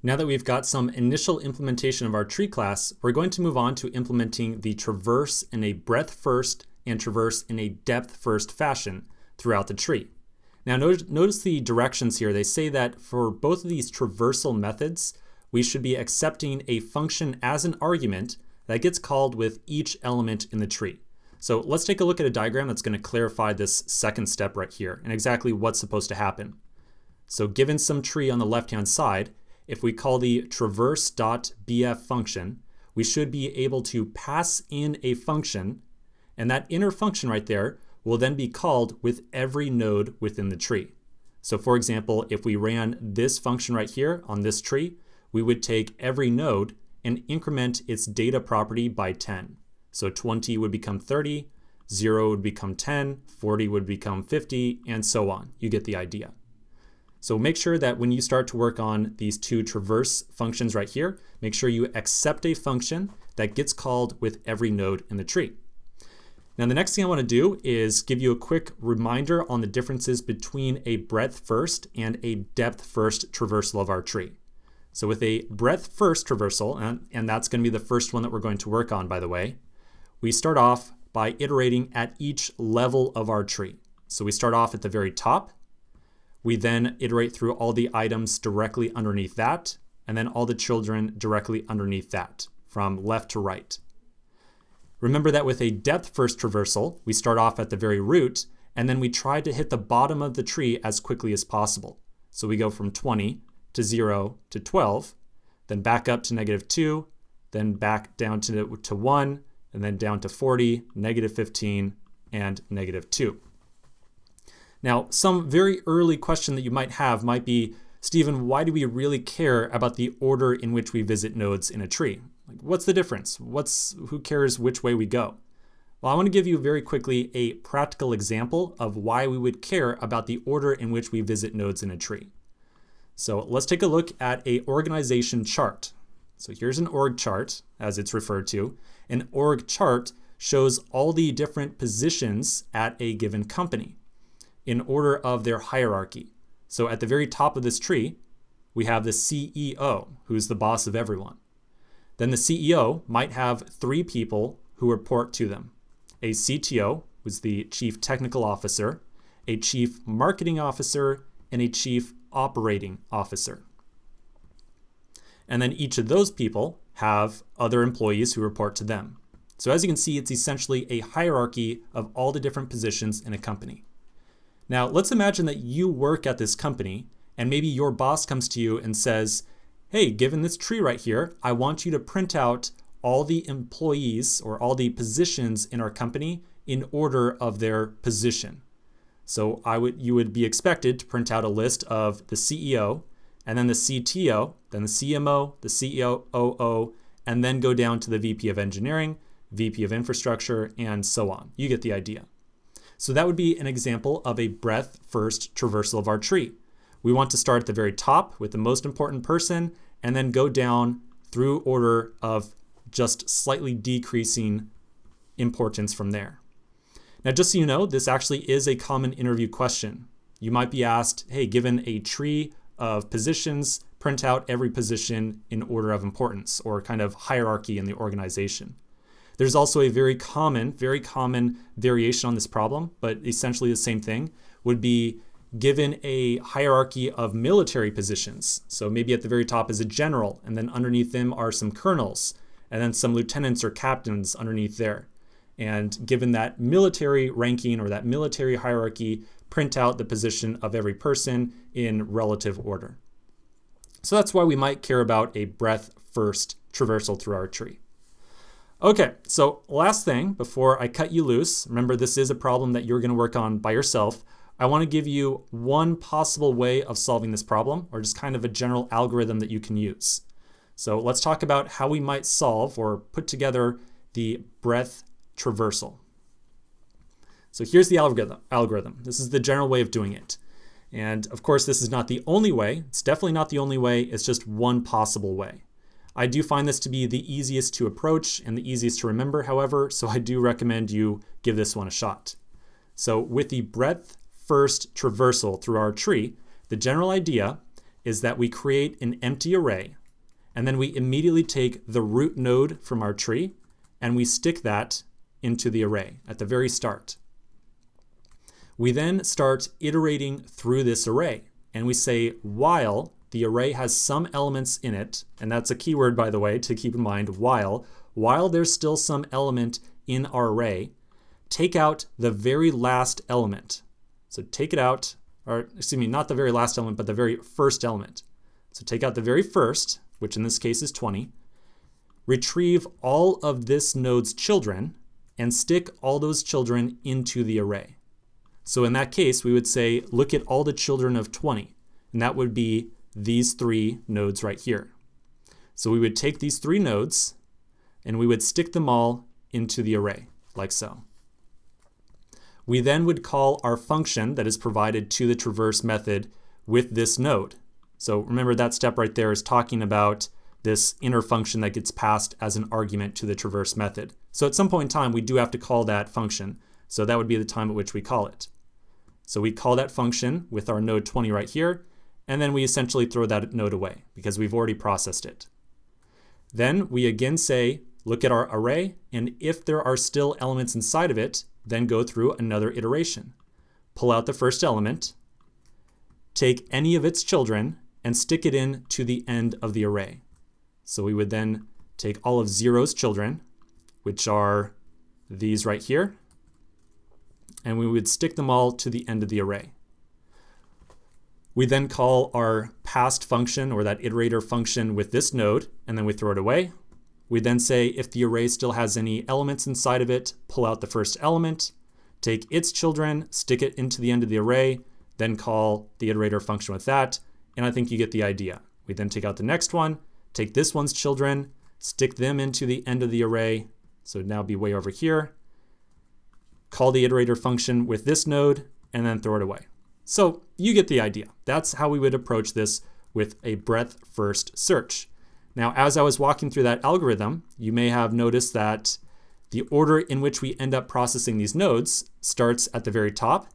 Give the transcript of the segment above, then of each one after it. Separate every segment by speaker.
Speaker 1: Now that we've got some initial implementation of our tree class, we're going to move on to implementing the traverse in a breadth first and traverse in a depth first fashion throughout the tree. Now notice the directions here. They say that for both of these traversal methods, we should be accepting a function as an argument that gets called with each element in the tree. So let's take a look at a diagram that's going to clarify this second step right here and exactly what's supposed to happen. So given some tree on the left-hand side, if we call the traverse.bf function, we should be able to pass in a function, and that inner function right there will then be called with every node within the tree. So for example, if we ran this function right here on this tree, we would take every node and increment its data property by 10. So 20 would become 30, 0 would become 10, 40 would become 50, and so on. You get the idea. So make sure that when you start to work on these two traverse functions right here, make sure you accept a function that gets called with every node in the tree. Now the next thing I want to do is give you a quick reminder on the differences between a breadth first and a depth first traversal of our tree. So with a breadth first traversal, and that's going to be the first one that we're going to work on, by the way, we start off by iterating at each level of our tree. So we start off at the very top. We then iterate through all the items directly underneath that, and then all the children directly underneath that, from left to right. Remember that with a depth first traversal, we start off at the very root, and then we try to hit the bottom of the tree as quickly as possible. So we go from 20 to 0 to 12, then back up to -2, then back down to 1, and then down to 40, -15, and -2. Now, some very early question that you might have might be, Stephen, why do we really care about the order in which we visit nodes in a tree? Like, what's the difference? Who cares which way we go? Well, I want to give you very quickly a practical example of why we would care about the order in which we visit nodes in a tree. So let's take a look at an organization chart. So here's an org chart, as it's referred to. An org chart shows all the different positions at a given company in order of their hierarchy. So at the very top of this tree, we have the CEO, who's the boss of everyone. Then the CEO might have 3 people who report to them. A CTO, who's the Chief Technical Officer, a Chief Marketing Officer, and a Chief Operating Officer. And then each of those people have other employees who report to them. So as you can see, it's essentially a hierarchy of all the different positions in a company. Now, let's imagine that you work at this company and maybe your boss comes to you and says, hey, given this tree right here, I want you to print out all the employees or all the positions in our company in order of their position. So you would be expected to print out a list of the CEO, and then the CTO, then the CMO, the COO, and then go down to the VP of Engineering, VP of Infrastructure, and so on. You get the idea. So that would be an example of a breadth first traversal of our tree. We want to start at the very top with the most important person and then go down through order of just slightly decreasing importance from there. Now, just so you know, this actually is a common interview question. You might be asked, hey, given a tree of positions, print out every position in order of importance or kind of hierarchy in the organization. There's also a very common variation on this problem, but essentially the same thing, would be given a hierarchy of military positions. So maybe at the very top is a general, and then underneath them are some colonels, and then some lieutenants or captains underneath there. And given that military ranking or that military hierarchy, print out the position of every person in relative order. So that's why we might care about a breadth first traversal through our tree. Okay, so last thing before I cut you loose, remember this is a problem that you're going to work on by yourself. I want to give you one possible way of solving this problem, or just kind of a general algorithm that you can use. So let's talk about how we might solve or put together the breadth traversal. So here's the algorithm. This is the general way of doing it. And of course, this is not the only way. It's definitely not the only way. It's just one possible way. I do find this to be the easiest to approach and the easiest to remember, however, so I do recommend you give this one a shot. So with the breadth first traversal through our tree, the general idea is that we create an empty array, and then we immediately take the root node from our tree and we stick that into the array at the very start. We then start iterating through this array, and we say while the array has some elements in it, and that's a keyword, by the way, to keep in mind, while there's still some element in our array, take out the very last element. So take it out, or excuse me, not the very last element, but the very first element. So take out the very first, which in this case is 20, retrieve all of this node's children, and stick all those children into the array. So in that case, we would say, look at all the children of 20, and that would be these 3 nodes right here. So we would take these 3 nodes, and we would stick them all into the array, like so. We then would call our function that is provided to the traverse method with this node. So remember that step right there is talking about this inner function that gets passed as an argument to the traverse method. So at some point in time, we do have to call that function. So that would be the time at which we call it. So we call that function with our node 20 right here, and then we essentially throw that node away because we've already processed it. Then we again say, look at our array, and if there are still elements inside of it, then go through another iteration. Pull out the first element, take any of its children, and stick it in to the end of the array. So we would then take all of 0's children, which are these right here, and we would stick them all to the end of the array. We then call our past function, or that iterator function, with this node, and then we throw it away. We then say if the array still has any elements inside of it, pull out the first element, take its children, stick it into the end of the array, then call the iterator function with that, and I think you get the idea. We then take out the next one, take this one's children, stick them into the end of the array, so it'd now be way over here, call the iterator function with this node, and then throw it away. So you get the idea. That's how we would approach this with a breadth first search. Now, as I was walking through that algorithm, you may have noticed that the order in which we end up processing these nodes starts at the very top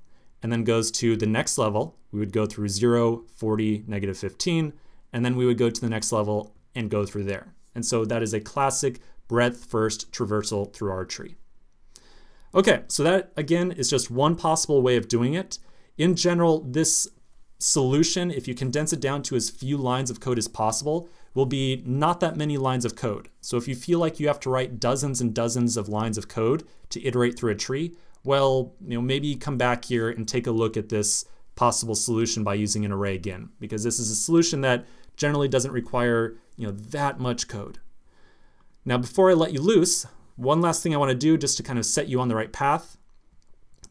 Speaker 1: and then goes to the next level. We would go through 0, 40, -15, and then we would go to the next level and go through there. And so that is a classic breadth first traversal through our tree. Okay, so that again is just one possible way of doing it. In general, this solution, if you condense it down to as few lines of code as possible, will be not that many lines of code. So if you feel like you have to write dozens and dozens of lines of code to iterate through a tree, well, maybe come back here and take a look at this possible solution by using an array again, because this is a solution that generally doesn't require that much code. Now, before I let you loose, one last thing I want to do just to kind of set you on the right path.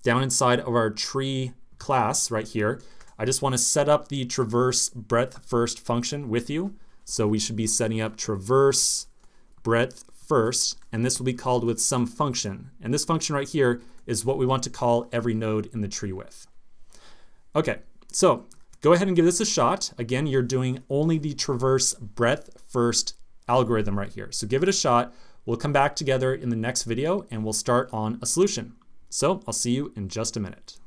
Speaker 1: Down inside of our tree class right here, I just want to set up the traverse breadth first function with you. So we should be setting up traverse breadth first, and this will be called with some function. And this function right here is what we want to call every node in the tree with. Okay, so go ahead and give this a shot. Again, you're doing only the traverse breadth first algorithm right here. So give it a shot. We'll come back together in the next video and we'll start on a solution. So I'll see you in just a minute.